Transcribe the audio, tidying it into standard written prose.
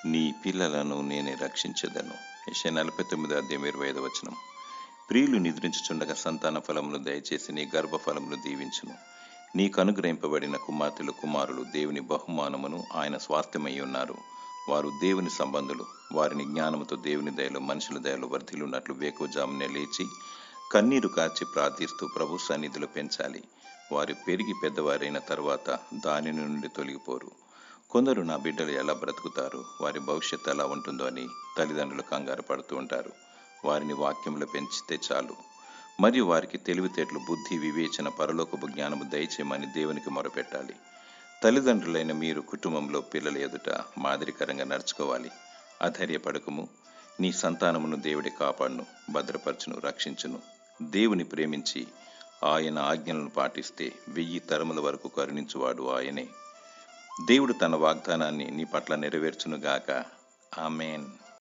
నీ పిల్లలను నేనే రక్షించెదను. యెషయా 49:25. ప్రియులు నిద్రించుచుండగా సంతాన ఫలమును దయచేసి నీ గర్భఫలమును దీవించును. నీకు అనుగ్రహింపబడిన కుమార్తెలు కుమారులు దేవుని బహుమానమును ఆయన స్వాస్థ్యమై ఉన్నారు. వారు దేవుని సంబంధులు. వారిని జ్ఞానముతో దేవుని దయలో మనుషుల దయలో వర్ధిల్లున్నట్లు వేకువజామునే లేచి కన్నీరు కార్చి ప్రార్థిస్తూ ప్రభు సన్నిధిలో పెంచాలి. వారు పెరిగి పెద్దవారైన తర్వాత దాని నుండి తొలగిపోరు. కొందరు నా బిడ్డలు ఎలా బ్రతుకుతారు, వారి భవిష్యత్తు ఎలా ఉంటుందో అని తల్లిదండ్రులు కంగారు పడుతూ ఉంటారు. వారిని వాక్యంలో పెంచితే చాలు. మరియు వారికి తెలివితేటలు, బుద్ధి, వివేచన, పరలోకపు జ్ఞానము దయచేయమని దేవునికి మొరపెట్టాలి. తల్లిదండ్రులైన మీరు కుటుంబంలో పిల్లల ఎదుట మాదిరికరంగా నడుచుకోవాలి. అధైర్యపడకము. నీ సంతానమును దేవుడి కాపాడును, భద్రపరచును, రక్షించును. దేవుని ప్రేమించి ఆయన ఆజ్ఞలను పాటిస్తే 1000 తరముల వరకు కరుణించువాడు ఆయనే. దేవుడు తన వాగ్దానాన్ని నీ పట్ల నెరవేర్చునుగాక. ఆమేన్.